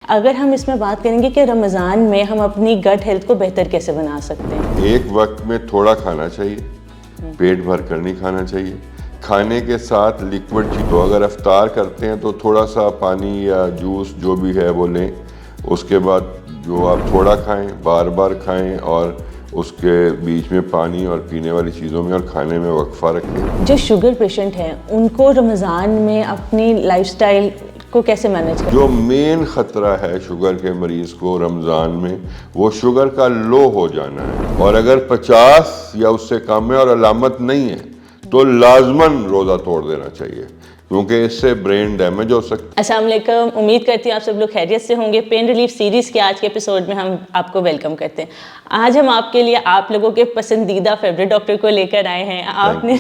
اگر ہم اس میں بات کریں گے کہ رمضان میں ہم اپنی گٹ ہیلتھ کو بہتر کیسے بنا سکتے ہیں؟ ایک وقت میں تھوڑا کھانا چاہیے، پیٹ بھر کر نہیں کھانا چاہیے، کھانے کے ساتھ لیکوڈ چیز، تو اگر افطار کرتے ہیں تو تھوڑا سا پانی یا جوس جو بھی ہے وہ لیں، اس کے بعد جو آپ تھوڑا کھائیں، بار بار کھائیں، اور اس کے بیچ میں پانی اور پینے والی چیزوں میں اور کھانے میں وقفہ رکھیں۔ جو شوگر پیشنٹ ہیں ان کو رمضان میں اپنی لائف سٹائل کو کیسے مینیج کریں؟ جو مین خطرہ ہے شوگر کے مریض کو رمضان میں، وہ شوگر کا لو ہو جانا ہے، اور اگر 50 یا اس سے کم ہے اور علامت نہیں ہے تو لازماً روزہ توڑ دینا چاہیے، کیونکہ اس سے برین ڈیمیج ہو سکتا ہے۔ السلام علیکم، امید کرتی ہوں آپ سب لوگ خیریت سے ہوں گے۔ پین ریلیف سیریز کے آج کے ایپیسوڈ میں ہم آپ کو ویلکم کرتے ہیں۔ آج ہم آپ کے لیے آپ لوگوں کے پسندیدہ فیوریٹ ڈاکٹر کو لے کر آئے ہیں۔ آپ نے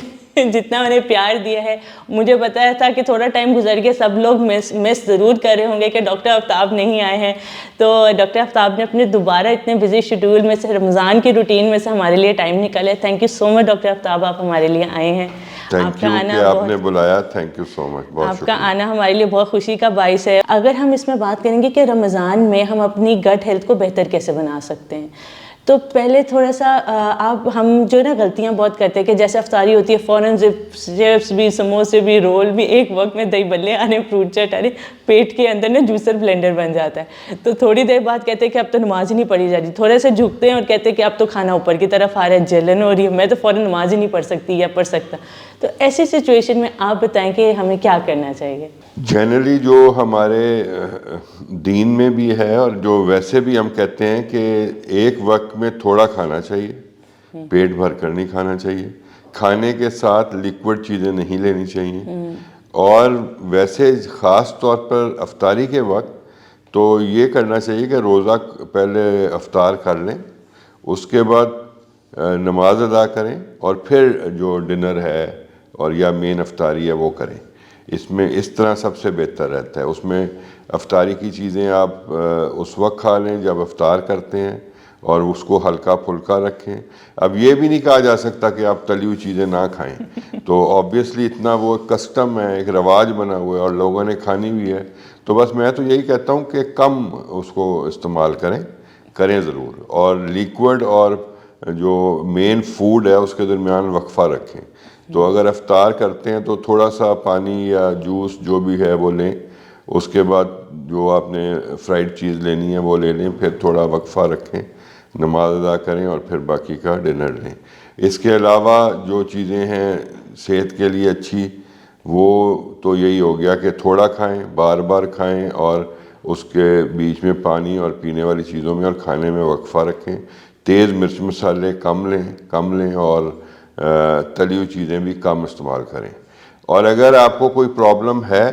جتنا انہیں پیار دیا ہے، مجھے بتایا تھا کہ تھوڑا ٹائم گزر گیا، سب لوگ مس ضرور کر رہے ہوں گے کہ ڈاکٹر آفتاب نہیں آئے ہیں، تو ڈاکٹر آفتاب نے اپنے دوبارہ اتنے بزی شیڈول میں سے، رمضان کی روٹین میں سے ہمارے لیے ٹائم نکالے۔ Thank you so much doctor Aftab, آپ ہمارے لیے آئے ہیں۔ تھینک یو کہ آپ نے بلایا، تھینک یو سو مچ، بہت آپ شکریہ۔ کا آنا ہمارے لیے بہت خوشی کا باعث ہے۔ اگر ہم اس میں بات کریں گے کہ رمضان میں ہم اپنی گٹ ہیلتھ کو بہتر کیسے بنا سکتے ہیں، تو پہلے تھوڑا سا ہم جو نا غلطیاں بہت کرتے ہیں کہ جیسے افطاری ہوتی ہے فوراً چپس بھی، سموسے بھی، رول بھی، ایک وقت میں دہی بلے آنے، فروٹ چٹ آنے، پیٹ کے اندر نا جوسر بلینڈر بن جاتا ہے۔ تو تھوڑی دیر بعد کہتے ہیں کہ اب تو نماز ہی نہیں پڑھی جا رہی، تھوڑے سے جھکتے ہیں اور کہتے ہیں کہ اب تو کھانا اوپر کی طرف آ رہا ہے، جلن ہو رہی ہے، میں تو فوراً نماز ہی نہیں پڑھ سکتی یا پڑھ سکتا۔ تو ایسی سچویشن میں آپ بتائیں کہ ہمیں کیا کرنا چاہیے؟ جنرلی جو ہمارے دین میں بھی ہے اور جو ویسے بھی ہم کہتے ہیں کہ ایک وقت میں تھوڑا کھانا چاہیے، پیٹ بھر کر نہیں کھانا چاہیے، کھانے کے ساتھ لیکوڈ چیزیں نہیں لینی چاہیے، اور ویسے خاص طور پر افطاری کے وقت تو یہ کرنا چاہیے کہ روزہ پہلے افطار کر لیں، اس کے بعد نماز ادا کریں، اور پھر جو ڈنر ہے اور یا مین افطاری ہے وہ کریں۔ اس میں اس طرح سب سے بہتر رہتا ہے۔ اس میں افطاری کی چیزیں آپ اس وقت کھا لیں جب افطار کرتے ہیں، اور اس کو ہلکا پھلکا رکھیں۔ اب یہ بھی نہیں کہا جا سکتا کہ آپ تلی ہوئی چیزیں نہ کھائیں، تو آبویسلی اتنا وہ کسٹم ہے، ایک رواج بنا ہوا ہے اور لوگوں نے کھانی بھی ہے، تو بس میں تو یہی کہتا ہوں کہ کم اس کو استعمال کریں ضرور، اور لیکوڈ اور جو مین فوڈ ہے اس کے درمیان وقفہ رکھیں۔ تو اگر افطار کرتے ہیں تو تھوڑا سا پانی یا جوس جو بھی ہے وہ لیں، اس کے بعد جو آپ نے فرائیڈ چیز لینی ہے وہ لے لیں، پھر تھوڑا وقفہ رکھیں، نماز ادا کریں، اور پھر باقی کا ڈنر لیں۔ اس کے علاوہ جو چیزیں ہیں صحت کے لیے اچھی، وہ تو یہی ہو گیا کہ تھوڑا کھائیں، بار بار کھائیں، اور اس کے بیچ میں پانی اور پینے والی چیزوں میں اور کھانے میں وقفہ رکھیں۔ تیز مرچ مسالے کم لیں، اور تلی ہوئی چیزیں بھی کم استعمال کریں۔ اور اگر آپ کو کوئی پرابلم ہے،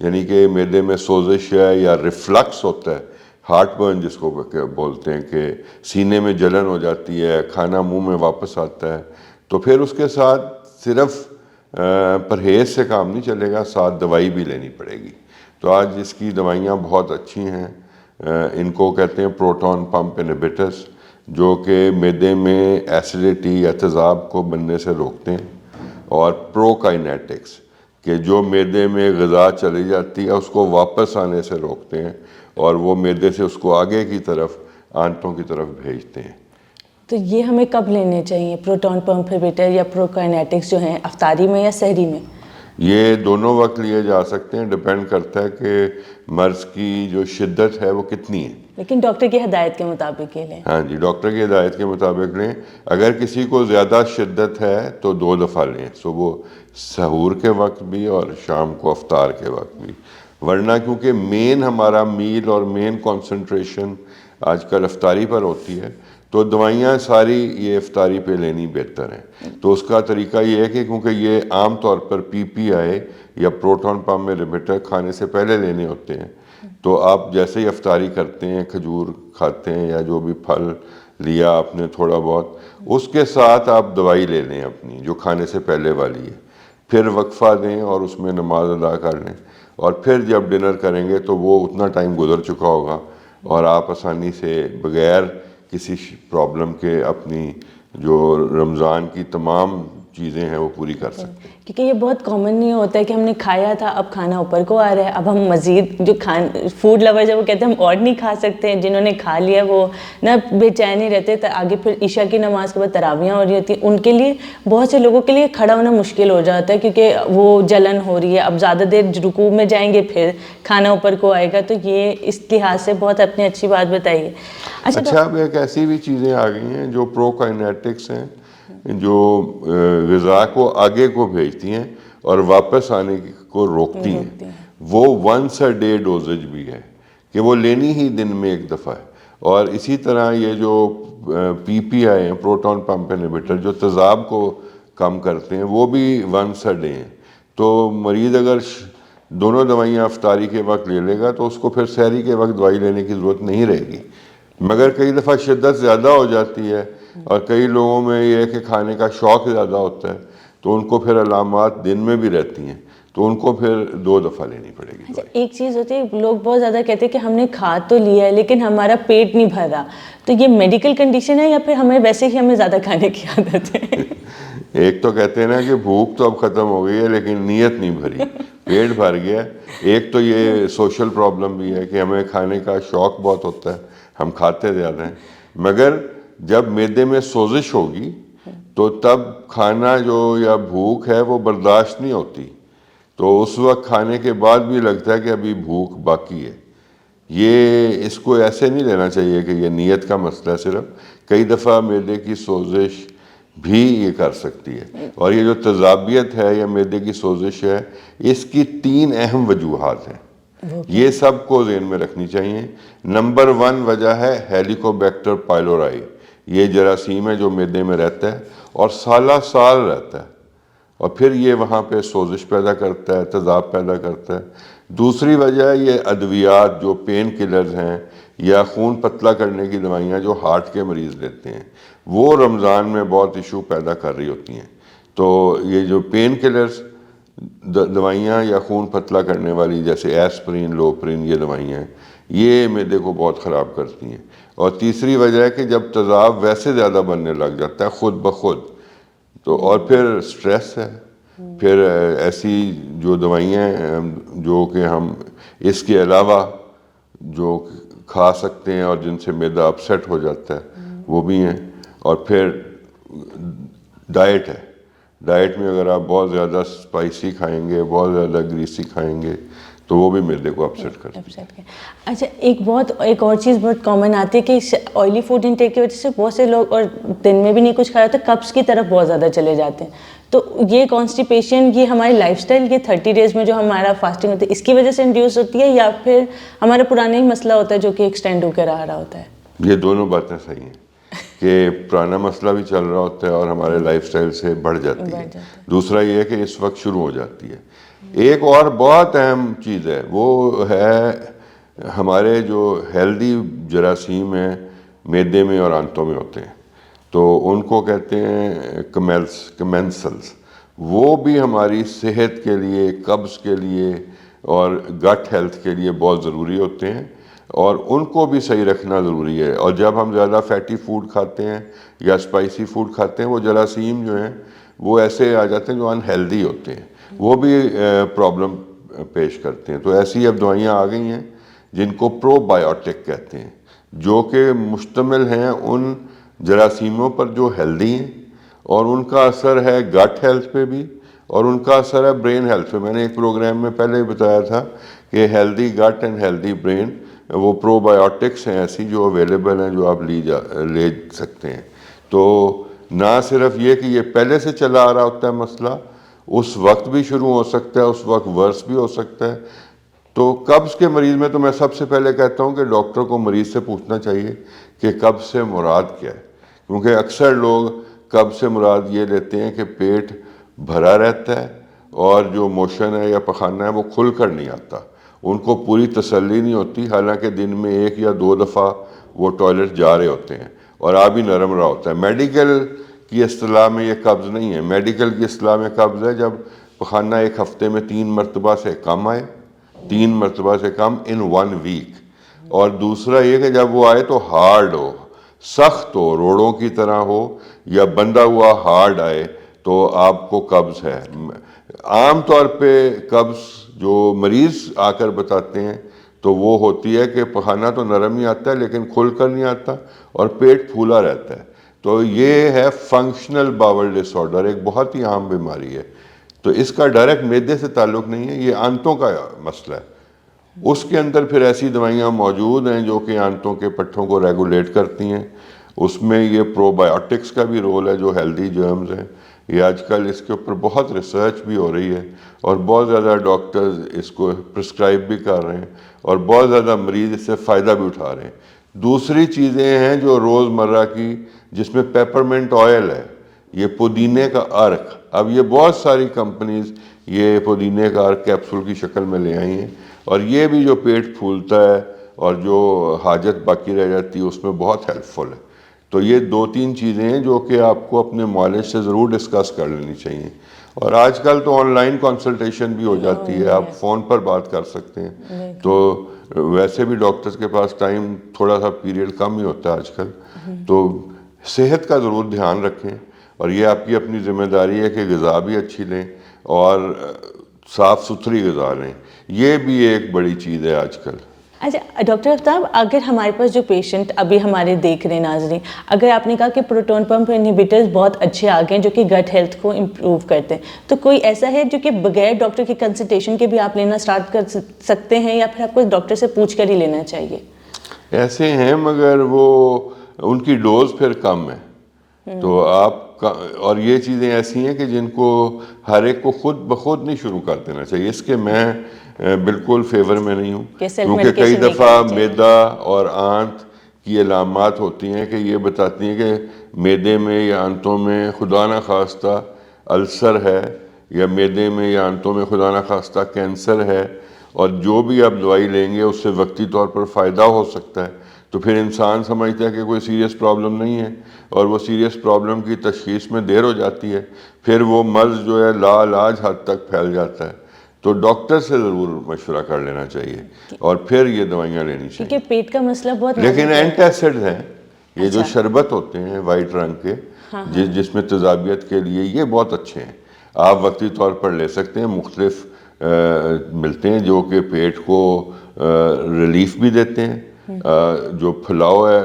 یعنی کہ معدے میں سوزش ہے یا ریفلکس ہوتا ہے، ہارٹ برن جس کو بولتے ہیں کہ سینے میں جلن ہو جاتی ہے، کھانا منہ میں واپس آتا ہے، تو پھر اس کے ساتھ صرف پرہیز سے کام نہیں چلے گا، ساتھ دوائی بھی لینی پڑے گی۔ تو آج اس کی دوائیاں بہت اچھی ہیں، ان کو کہتے ہیں پروٹون پمپ انہیبیٹرز، جو کہ معدے میں ایسیڈیٹی یا تیزاب کو بننے سے روکتے ہیں، اور پروکائنیٹکس کہ جو معدے میں غذا چلی جاتی ہے اس کو واپس آنے سے روکتے ہیں، اور وہ معدے سے اس کو آگے کی طرف آنتوں کی طرف بھیجتے ہیں۔ تو یہ ہمیں کب لینے چاہیے پروٹون پمپ انہیبیٹر یا پروکائنیٹکس جو ہیں، افطاری میں یا سحری میں؟ یہ دونوں وقت لیے جا سکتے ہیں، ڈپینڈ کرتا ہے کہ مرض کی جو شدت ہے وہ کتنی ہے۔ لیکن ڈاکٹر کی ہدایت کے مطابق یہ لیں۔ ہاں جی، ڈاکٹر کی ہدایت کے مطابق لیں۔ اگر کسی کو زیادہ شدت ہے تو 2 دفعہ لیں، صبح سحور کے وقت بھی اور شام کو افطار کے وقت بھی، ورنہ کیونکہ مین ہمارا میل اور مین کنسنٹریشن آج کل افطاری پر ہوتی ہے، تو دوائیاں ساری یہ افطاری پہ لینی بہتر ہیں۔ تو اس کا طریقہ یہ ہے کہ کیونکہ یہ عام طور پر پی پی آئی یا پروٹون پمپ انہیبیٹر کھانے سے پہلے لینے ہوتے ہیں، تو آپ جیسے ہی افطاری کرتے ہیں، کھجور کھاتے ہیں یا جو بھی پھل لیا آپ نے تھوڑا بہت، اس کے ساتھ آپ دوائی لے لیں اپنی جو کھانے سے پہلے والی ہے، پھر وقفہ دیں اور اس میں نماز ادا کر لیں، اور پھر جب ڈنر کریں گے تو وہ اتنا ٹائم گزر چکا ہوگا، اور آپ آسانی سے بغیر کسی پرابلم کے اپنی جو رمضان کی تمام چیزیں ہیں وہ پوری کر سکتے ہیں. کیونکہ یہ بہت کامن نہیں ہوتا ہے کہ ہم نے کھایا تھا اب کھانا اوپر کو آ رہا ہے, اب ہم مزید جو فوڈ لورز ہے وہ کہتے ہیں ہم اور نہیں کھا سکتے ہیں, جنہوں نے کھا لیا وہ نہ بے چین ہی رہتے, آگے پھر عشاء کی نماز کے بعد تراویحاں ہو رہی ہوتی ہیں, ان کے لیے بہت سے لوگوں کے لیے کھڑا ہونا مشکل ہو جاتا ہے کیونکہ وہ جلن ہو رہی ہے, اب زیادہ دیر رکوع میں جائیں گے پھر کھانا اوپر کو آئے گا, تو یہ اس لحاظ سے بہت اپنی اچھی بات بتائی ہے. اچھا اب ایک ایسی بھی چیزیں آ گئی ہیں جو پروکائنیٹکس ہیں, جو غذا کو آگے کو بھیجتی ہیں اور واپس آنے کو روکتی ہیں. وہ ونس اے ڈے ڈوزج بھی ہے کہ وہ لینی ہی دن میں ایک دفعہ ہے. اور اسی طرح یہ جو پی پی آئی ہیں, پروٹون پمپ انہیبیٹر, جو تیزاب کو کم کرتے ہیں, وہ بھی ونس اے ڈے ہیں. تو مریض اگر دونوں دوائیاں افطاری کے وقت لے لے گا تو اس کو پھر سحری کے وقت دوائی لینے کی ضرورت نہیں رہے گی. مگر کئی دفعہ شدت زیادہ ہو جاتی ہے اور کئی لوگوں میں یہ ہے کہ کھانے کا شوق زیادہ ہوتا ہے, تو ان کو پھر علامات دن میں بھی رہتی ہیں, تو ان کو پھر 2 دفعہ لینی پڑے گی. اچھا ایک چیز ہوتی ہے, لوگ بہت زیادہ کہتے ہیں کہ ہم نے کھا تو لیا ہے لیکن ہمارا پیٹ نہیں بھر رہا, تو یہ میڈیکل کنڈیشن ہے یا پھر ہمیں ویسے ہی ہمیں زیادہ کھانے کی عادت ہے؟ ایک تو کہتے ہیں نا کہ بھوک تو اب ختم ہو گئی ہے لیکن نیت نہیں بھری, پیٹ بھر گیا. ایک تو یہ سوشل پرابلم بھی ہے کہ ہمیں کھانے کا شوق بہت ہوتا ہے, ہم کھاتے زیادہ ہیں, مگر جب معدے میں سوزش ہوگی تو تب کھانا جو یا بھوک ہے وہ برداشت نہیں ہوتی, تو اس وقت کھانے کے بعد بھی لگتا ہے کہ ابھی بھوک باقی ہے. یہ اس کو ایسے نہیں لینا چاہیے کہ یہ نیت کا مسئلہ ہے صرف, کئی دفعہ معدے کی سوزش بھی یہ کر سکتی ہے. اور یہ جو تیزابیت ہے یا معدے کی سوزش ہے, اس کی 3 اہم وجوہات ہیں, یہ سب کو ذہن میں رکھنی چاہیے. نمبر 1 وجہ ہے ہیلیکوبیکٹر پائلورائی, یہ جراثیم ہے جو معدے میں رہتا ہے اور سالہ سال رہتا ہے, اور پھر یہ وہاں پہ سوزش پیدا کرتا ہے, تیزاب پیدا کرتا ہے. دوسری وجہ ہے یہ ادویات جو پین کلرز ہیں یا خون پتلا کرنے کی دوائیاں جو ہارٹ کے مریض لیتے ہیں, وہ رمضان میں بہت ایشو پیدا کر رہی ہوتی ہیں. تو یہ جو پین کلرز دوائیاں یا خون پتلا کرنے والی جیسے ایسپرین, لوپرین, یہ دوائیاں ہیں, یہ معدے کو بہت خراب کرتی ہیں. اور تیسری وجہ ہے کہ جب تیزاب ویسے زیادہ بننے لگ جاتا ہے خود بخود, تو اور پھر سٹریس ہے, پھر ایسی جو دوائیاں ہیں جو کہ ہم اس کے علاوہ جو کھا سکتے ہیں اور جن سے معدہ اپسیٹ ہو جاتا ہے وہ بھی ہیں. اور پھر ڈائٹ ہے, ڈائٹ میں اگر آپ بہت زیادہ اسپائسی کھائیں گے, بہت زیادہ گریسی کھائیں گے, تو وہ بھی معدے کو اپسیٹ کرتی ہے. اچھا ایک اور چیز بہت کامن آتی ہے کہ آئلی فوڈ انٹیک کی وجہ سے بہت سے لوگ, اور دن میں بھی نہیں کچھ کھایا تو قبض کی طرف بہت زیادہ چلے جاتے ہیں. تو یہ کانسٹیپیشن یہ ہماری لائف سٹائل, یہ 30 ڈیز میں جو ہمارا فاسٹنگ ہوتی ہے اس کی وجہ سے انڈیوس ہوتی ہے یا پھر ہمارا پرانا ہی مسئلہ ہوتا ہے جو کہ ایکسٹینڈ ہو کر آ رہا ہوتا ہے؟ یہ دونوں باتیں صحیح ہیں کہ پرانا مسئلہ بھی چل رہا ہوتا ہے اور ہمارے لائف سٹائل سے بڑھ جاتی ہے. دوسرا یہ ہے کہ اس وقت شروع ہو جاتی ہے. ایک اور بہت اہم چیز ہے, وہ ہے ہمارے جو ہیلدی جراثیم ہیں معدے میں اور آنتوں میں ہوتے ہیں, تو ان کو کہتے ہیں کمینسلز. وہ بھی ہماری صحت کے لیے, قبض کے لیے اور گٹ ہیلتھ کے لیے بہت ضروری ہوتے ہیں, اور ان کو بھی صحیح رکھنا ضروری ہے. اور جب ہم زیادہ فیٹی فوڈ کھاتے ہیں یا اسپائسی فوڈ کھاتے ہیں, وہ جراثیم جو ہیں وہ ایسے آ جاتے ہیں جو ان ہیلدی ہوتے ہیں, وہ بھی پرابلم پیش کرتے ہیں. تو ایسی اب دوائیاں آ گئی ہیں جن کو پرو بایوٹک کہتے ہیں, جو کہ مشتمل ہیں ان جراثیموں پر جو ہیلدی ہیں, اور ان کا اثر ہے گٹ ہیلتھ پہ بھی اور ان کا اثر ہے برین ہیلتھ پہ. میں نے ایک پروگرام میں پہلے ہی بتایا تھا کہ ہیلدی گٹ اینڈ ہیلدی برین, وہ پرو بایوٹکس ہیں ایسی جو اویلیبل ہیں, جو آپ لے سکتے ہیں. تو نہ صرف یہ کہ یہ پہلے سے چلا آ رہا ہوتا ہے مسئلہ, اس وقت بھی شروع ہو سکتا ہے, اس وقت ورس بھی ہو سکتا ہے. تو قبض کے مریض میں تو میں سب سے پہلے کہتا ہوں کہ ڈاکٹر کو مریض سے پوچھنا چاہیے کہ قبض سے مراد کیا ہے, کیونکہ اکثر لوگ قبض سے مراد یہ لیتے ہیں کہ پیٹ بھرا رہتا ہے اور جو موشن ہے یا پخانہ ہے وہ کھل کر نہیں آتا. ان کو پوری تسلی نہیں ہوتی, حالانکہ دن میں 1 یا 2 دفعہ وہ ٹوائلٹ جا رہے ہوتے ہیں اور آب ہی نرم رہا ہوتا ہے. میڈیکل کی اصطلاح میں یہ قبض نہیں ہے. میڈیکل کی اصطلاح میں قبض ہے جب پخانہ 1 ہفتے میں 3 مرتبہ سے کم آئے, 3 مرتبہ سے کم ان 1 ویک. اور دوسرا یہ کہ جب وہ آئے تو ہارڈ ہو, سخت ہو, روڑوں کی طرح ہو, یا بندھا ہوا ہارڈ آئے, تو آپ کو قبض ہے. عام طور پہ قبض جو مریض آ کر بتاتے ہیں تو وہ ہوتی ہے کہ پخانہ تو نرم ہی آتا ہے لیکن کھل کر نہیں آتا اور پیٹ پھولا رہتا ہے. تو یہ ہے فنکشنل باول ڈس آرڈر, ایک بہت ہی عام بیماری ہے. تو اس کا ڈائریکٹ معدے سے تعلق نہیں ہے, یہ آنتوں کا مسئلہ ہے. اس کے اندر پھر ایسی دوائیاں موجود ہیں جو کہ آنتوں کے پٹھوں کو ریگولیٹ کرتی ہیں. اس میں یہ پرو بایوٹکس کا بھی رول ہے جو ہیلدی جرمز ہیں. یہ آج کل اس کے اوپر بہت ریسرچ بھی ہو رہی ہے اور بہت زیادہ ڈاکٹرز اس کو پرسکرائب بھی کر رہے ہیں اور بہت زیادہ مریض اس سے فائدہ بھی اٹھا رہے ہیں. دوسری چیزیں ہیں جو روز مرہ کی, جس میں پیپرمنٹ آئل ہے, یہ پودینے کا عرق. اب یہ بہت ساری کمپنیز یہ پودینے کا عرق کیپسول کی شکل میں لے آئی ہیں اور یہ بھی جو پیٹ پھولتا ہے اور جو حاجت باقی رہ جاتی ہے اس میں بہت ہیلپ فل ہے. تو یہ 2-3 چیزیں ہیں جو کہ آپ کو اپنے معالج سے ضرور ڈسکس کر لینی چاہیے. اور آج کل تو آن لائن کنسلٹیشن بھی ہو جاتی ہے, آپ فون پر بات کر سکتے ہیں. تو ویسے بھی ڈاکٹرز کے پاس ٹائم تھوڑا سا پیریڈ کم ہی ہوتا ہے آج کل. تو صحت کا ضرور دھیان رکھیں اور یہ آپ کی اپنی ذمہ داری ہے کہ غذا بھی اچھی لیں اور صاف ستھری غذا لیں. یہ بھی ایک بڑی چیز ہے آج کل. اچھا ڈاکٹر آفتاب, اگر ہمارے پاس جو پیشنٹ ابھی ہمارے دیکھ رہے ہیں ناظرین, اگر آپ نے کہا کہ پروٹون پمپ انہیبیٹرز بہت اچھے آ گئے ہیں جو کہ گٹ ہیلتھ کو امپروو کرتے ہیں, تو کوئی ایسا ہے جو کہ بغیر ڈاکٹر کی کنسلٹیشن کے بھی آپ لینا سٹارٹ کر سکتے ہیں یا پھر آپ کو ڈاکٹر سے پوچھ کر ہی لینا چاہیے؟ ایسے ہیں مگر وہ ان کی ڈوز پھر کم ہے. تو آپ اور یہ چیزیں ایسی ہیں کہ جن کو ہر ایک کو خود بخود نہیں شروع کر دینا چاہیے. اس کے میں بالکل فیور میں نہیں ہوں, کیونکہ کئی دفعہ معدہ اور آنت کی علامات ہوتی ہیں کہ یہ بتاتی ہیں کہ معدے میں یا آنتوں میں خدا نخواستہ السر ہے یا معدے میں یا آنتوں میں خدا نخواستہ کینسر ہے, اور جو بھی آپ دوائی لیں گے اس سے وقتی طور پر فائدہ ہو سکتا ہے. تو پھر انسان سمجھتا ہے کہ کوئی سیریس پرابلم نہیں ہے اور وہ سیریس پرابلم کی تشخیص میں دیر ہو جاتی ہے, پھر وہ مرض جو ہے لا علاج حد تک پھیل جاتا ہے. تو ڈاکٹر سے ضرور مشورہ کر لینا چاہیے اور پھر یہ دوائیاں لینی چاہیے. کیونکہ پیٹ کا مسئلہ بہت لیکن اینٹی ایسڈ ہیں یہ جو شربت ہوتے ہیں وائٹ رنگ کے جس میں تیزابیت کے لیے, یہ بہت اچھے ہیں. آپ وقتی طور پر لے سکتے ہیں, مختلف ملتے ہیں جو کہ پیٹ کو ریلیف بھی دیتے ہیں, جو پھلاؤ ہے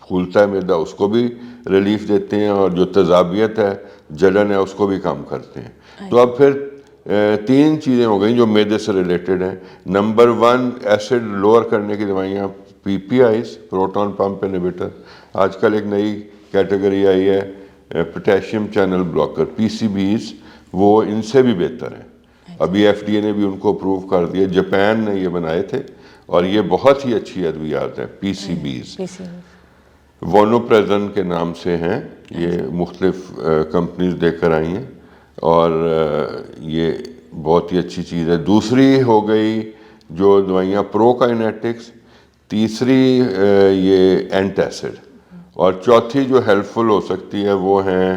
پھولتا ہے معدہ اس کو بھی ریلیف دیتے ہیں, اور جو تیزابیت ہے جلن ہے اس کو بھی کم کرتے ہیں. تو اب پھر 3 چیزیں ہو گئیں جو معدے سے ریلیٹڈ ہیں. نمبر 1 ایسڈ لوور کرنے کی دوائیاں, P P I's proton pump inhibitor. آج کل ایک نئی کیٹیگری آئی ہے potassium channel blocker, P C B's, وہ ان سے بھی بہتر ہیں. ابھی ایف ڈی اے نے بھی ان کو اپروو کر دیا, جاپان نے یہ بنائے تھے اور یہ بہت ہی اچھی ادویات ہیں. پی سی بیز وونوپریزن کے نام سے ہیں, یہ مختلف کمپنیز دے کر آئی ہیں اور یہ بہت ہی اچھی چیز ہے. دوسری ہو گئی جو دوائیاں پروکائنیٹکس, تیسری یہ اینٹی ایسڈ, اور چوتھی جو ہیلپ فل ہو سکتی ہے وہ ہیں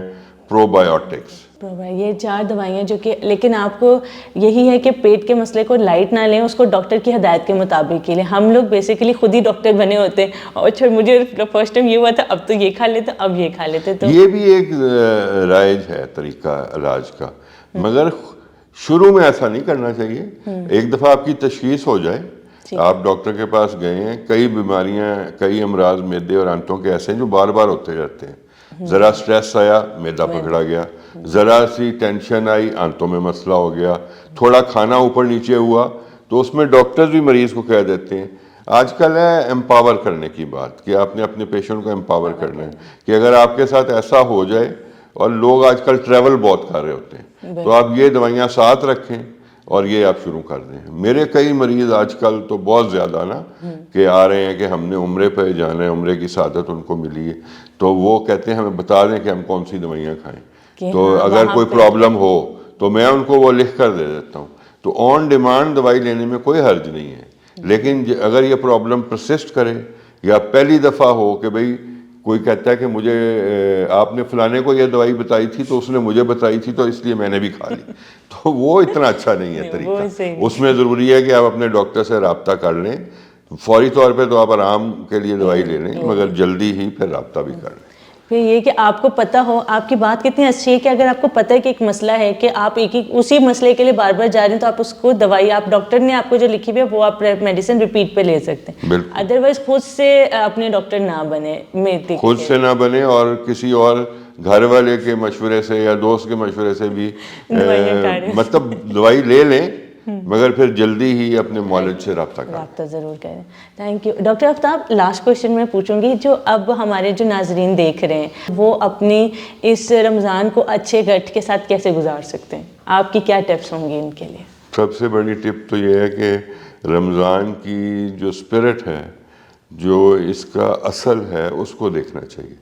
پرو بایوٹکس. یہ 4 دوائیاں جو کہ, لیکن آپ کو یہی ہے کہ پیٹ کے مسئلے کو لائٹ نہ لیں, اس کو ڈاکٹر کی ہدایت کے مطابق ہی لیں. ہم لوگ بیسیکلی خود ہی ڈاکٹر بنے ہوتے ہیں, اور اچھا مجھے فرسٹ ٹائم یہ ہوا تھا اب تو یہ کھا لیتے, اب یہ کھا لیتے. تو یہ بھی ایک رائج ہے طریقہ علاج کا, مگر شروع میں ایسا نہیں کرنا چاہیے. ایک دفعہ آپ کی تشخیص ہو جائے, آپ ڈاکٹر کے پاس گئے ہیں, کئی بیماریاں کئی امراض معدے اور آنتوں کے ایسے ہیں جو بار بار ہوتے رہتے ہیں. ذرا سٹریس آیا معدہ پکڑا گیا, ذرا سی ٹینشن آئی آنتوں میں مسئلہ ہو گیا, تھوڑا کھانا اوپر نیچے ہوا تو اس میں ڈاکٹرز بھی مریض کو کہہ دیتے ہیں. آج کل ہے امپاور کرنے کی بات کہ آپ نے اپنے پیشنٹ کو امپاور کرنا ہے کہ اگر آپ کے ساتھ ایسا ہو جائے, اور لوگ آج کل ٹریول بہت کر رہے ہوتے ہیں, تو آپ یہ دوائیاں ساتھ رکھیں اور یہ آپ شروع کر دیں. میرے کئی مریض آج کل تو بہت زیادہ نا کہ آ رہے ہیں کہ ہم نے عمرے پہ جانا ہے, عمرے کی سعادت ان کو ملی ہے, تو وہ کہتے ہیں ہمیں بتا دیں کہ ہم کون سی دوائیاں کھائیں. تو اگر کوئی پرابلم ہو تو میں ان کو وہ لکھ کر دے دیتا ہوں. تو آن ڈیمانڈ دوائی لینے میں کوئی حرج نہیں ہے, لیکن اگر یہ پرابلم پرسسٹ کرے یا پہلی دفعہ ہو کہ بھئی کوئی کہتا ہے کہ مجھے آپ نے فلانے کو یہ دوائی بتائی تھی تو اس نے مجھے بتائی تھی تو اس لیے میں نے بھی کھا لی, تو وہ اتنا اچھا نہیں ہے طریقہ. اس میں ضروری ہے کہ آپ اپنے ڈاکٹر سے رابطہ کر لیں. فوری طور پہ تو آپ آرام کے لیے دوائی لے لیں, مگر جلدی ہی پھر رابطہ بھی کر لیں. پھر یہ کہ آپ کو پتہ ہو, آپ کی بات کتنی اچھی ہے کہ اگر آپ کو پتہ ہے کہ ایک مسئلہ ہے کہ آپ ایک ہی اسی مسئلے کے لیے بار بار جا رہے ہیں, تو آپ اس کو دوائی, آپ ڈاکٹر نے آپ کو جو لکھی ہوئی ہے وہ آپ میڈیسن ریپیٹ پہ لے سکتے ہیں. ادروائز خود سے اپنے ڈاکٹر نہ بنے, خود سے نہ بنے, اور کسی اور گھر والے کے مشورے سے یا دوست کے مشورے سے بھی مطلب دوائی لے لیں, مگر پھر جلدی ہی اپنے معالج سے رابطہ ضرور کریں. Thank you doctor Aftab. Last question میں پوچھوں گی, جو اب ہمارے جو ناظرین دیکھ رہے ہیں وہ اپنی اس رمضان کو اچھے گٹ کے ساتھ کیسے گزار سکتے ہیں, آپ کی کیا ٹپس ہوں گی ان کے لیے؟ سب سے بڑی ٹپ تو یہ ہے کہ رمضان کی جو اسپرٹ ہے, جو اس کا اصل ہے, اس کو دیکھنا چاہیے.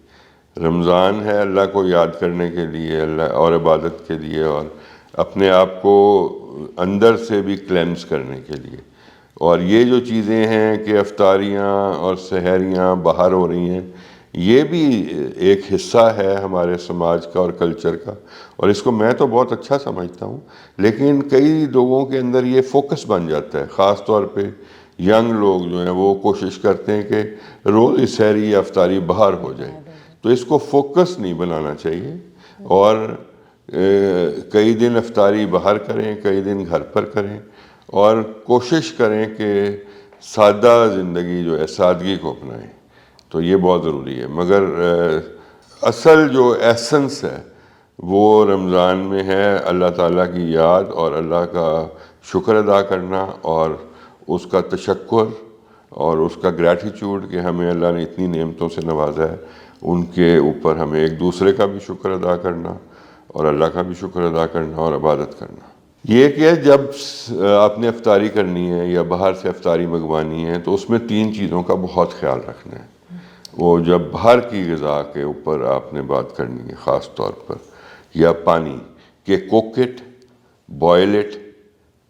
رمضان ہے اللہ کو یاد کرنے کے لیے, اللہ اور عبادت کے لیے, اور اپنے آپ کو اندر سے بھی کلینز کرنے کے لیے. اور یہ جو چیزیں ہیں کہ افطاریاں اور سحریاں باہر ہو رہی ہیں, یہ بھی ایک حصہ ہے ہمارے سماج کا اور کلچر کا, اور اس کو میں تو بہت اچھا سمجھتا ہوں. لیکن کئی لوگوں کے اندر یہ فوکس بن جاتا ہے, خاص طور پہ ینگ لوگ جو ہیں وہ کوشش کرتے ہیں کہ روز سحری یا افطاری باہر ہو جائے. تو اس کو فوکس نہیں بنانا چاہیے, اور کئی دن افطاری باہر کریں, کئی دن گھر پر کریں, اور کوشش کریں کہ سادہ زندگی جو ہے سادگی کو اپنائیں. تو یہ بہت ضروری ہے. مگر اصل جو ایسنس ہے وہ رمضان میں ہے اللہ تعالیٰ کی یاد اور اللہ کا شکر ادا کرنا, اور اس کا تشکر اور اس کا گریٹیچیوڈ کہ ہمیں اللہ نے اتنی نعمتوں سے نوازا ہے, ان کے اوپر ہمیں ایک دوسرے کا بھی شکر ادا کرنا اور اللہ کا بھی شکر ادا کرنا اور عبادت کرنا. یہ کہ جب آپ نے افطاری کرنی ہے یا باہر سے افطاری منگوانی ہے تو اس میں 3 چیزوں کا بہت خیال رکھنا ہے. وہ جب باہر کی غذا کے اوپر آپ نے بات کرنی ہے خاص طور پر, یا پانی, کہ کوک اٹ, بوائل اٹ,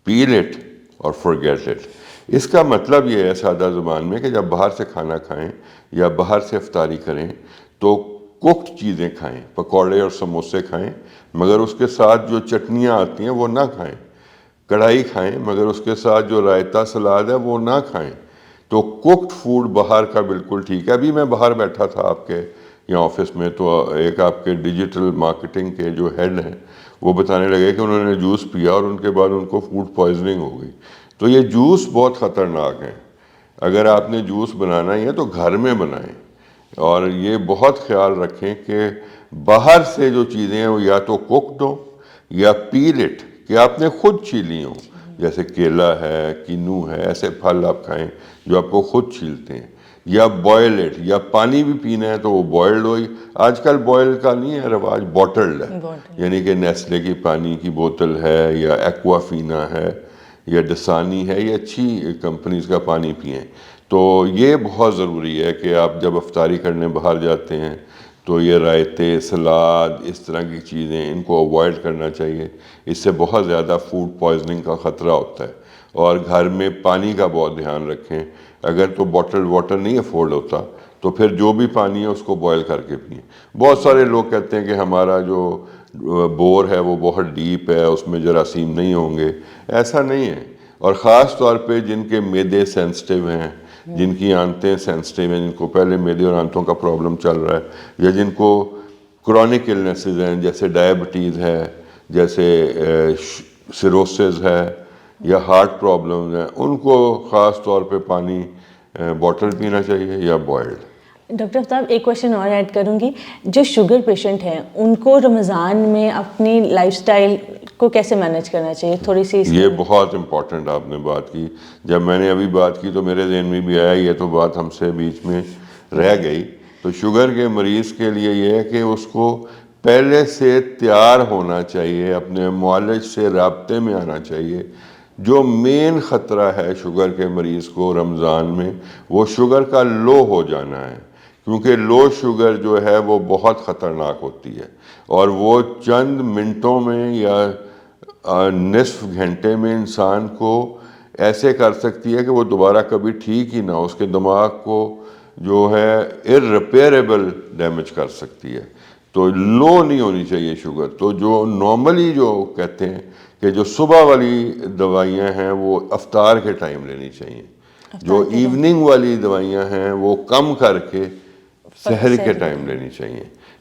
پیل اٹ اور فرگیٹ اٹ. اس کا مطلب یہ ہے سادہ زبان میں کہ جب باہر سے کھانا کھائیں یا باہر سے افطاری کریں تو کوکڈ چیزیں کھائیں, پکوڑے اور سموسے کھائیں, مگر اس کے ساتھ جو چٹنیاں آتی ہیں وہ نہ کھائیں. کڑھائی کھائیں مگر اس کے ساتھ جو رائتا سلاد ہے وہ نہ کھائیں. تو کوکڈ فوڈ باہر کا بالکل ٹھیک ہے. ابھی میں باہر بیٹھا تھا آپ کے یہاں آفس میں, تو ایک آپ کے ڈیجیٹل مارکیٹنگ کے جو ہیڈ ہیں وہ بتانے لگے کہ انہوں نے جوس پیا اور ان کے بعد ان کو فوڈ پوائزننگ ہو گئی. تو یہ جوس بہت خطرناک ہیں. اگر آپ نے جوس بنانا ہی ہے تو گھر میں بنائیں, اور یہ بہت خیال رکھیں کہ باہر سے جو چیزیں ہیں وہ یا تو کوکڈ ہوں یا پیل اٹ, کہ آپ نے خود چھیلی ہوں, جیسے کیلا ہے, کینو ہے, ایسے پھل آپ کھائیں جو آپ کو خود چھیلتے ہیں. یا بوائل اٹ, یا پانی بھی پینا ہے تو وہ بوائلڈ ہوئی. آج کل بوائل کا نہیں ہے رواج, بوٹلڈ ہے, یعنی کہ نیسلے کی پانی کی بوتل ہے, یا ایکوا فینا ہے, یا ڈسانی ہے, یہ اچھی کمپنیز کا پانی پئیں. تو یہ بہت ضروری ہے کہ آپ جب افطاری کرنے باہر جاتے ہیں تو یہ رائتے, سلاد, اس طرح کی چیزیں ان کو اوائڈ کرنا چاہیے. اس سے بہت زیادہ فوڈ پوائزننگ کا خطرہ ہوتا ہے. اور گھر میں پانی کا بہت دھیان رکھیں. اگر تو بوٹل واٹر نہیں افورڈ ہوتا تو پھر جو بھی پانی ہے اس کو بوائل کر کے پئیں. بہت سارے لوگ کہتے ہیں کہ ہمارا جو بور ہے وہ بہت ڈیپ ہے, اس میں جراثیم نہیں ہوں گے. ایسا نہیں ہے. اور خاص طور پہ جن کے معدے سینسٹیو ہیں, جن کی آنتیں سینسٹیو ہیں, جن کو پہلے معدے اور آنتوں کا پرابلم چل رہا ہے, یا جن کو کرونک النیسز ہیں جیسے ڈائبٹیز ہے, جیسے سیروسز ہے, یا ہارٹ پرابلمز ہیں, ان کو خاص طور پہ پانی بوٹل پینا چاہیے یا بوائلڈ. ڈاکٹر آفتاب ایک کویشچن اور ایڈ کروں گی, جو شوگر پیشنٹ ہیں ان کو رمضان میں اپنی لائف سٹائل کو کیسے مینیج کرنا چاہیے, تھوڑی سی یہ بہت امپورٹنٹ آپ نے بات کی. جب میں نے ابھی بات کی تو میرے ذہن میں بھی آیا, یہ تو بات ہم سے بیچ میں رہ گئی. تو شوگر کے مریض کے لیے یہ ہے کہ اس کو پہلے سے تیار ہونا چاہیے, اپنے معالج سے رابطے میں آنا چاہیے. جو مین خطرہ ہے شوگر کے مریض کو رمضان میں, وہ شوگر کا لو ہو جانا ہے, کیونکہ لو شوگر جو ہے وہ بہت خطرناک ہوتی ہے, اور وہ چند منٹوں میں یا نصف گھنٹے میں انسان کو ایسے کر سکتی ہے کہ وہ دوبارہ کبھی ٹھیک ہی نہ ہو. اس کے دماغ کو جو ہے irreparable ڈیمیج کر سکتی ہے. تو لو نہیں ہونی چاہیے شوگر. تو جو نارملی جو کہتے ہیں کہ جو صبح والی دوائیاں ہیں وہ افطار کے ٹائم لینی چاہیے, جو ایوننگ والی دوائیاں ہیں وہ کم کر کے سحر کے ٹائم لینی چاہیے.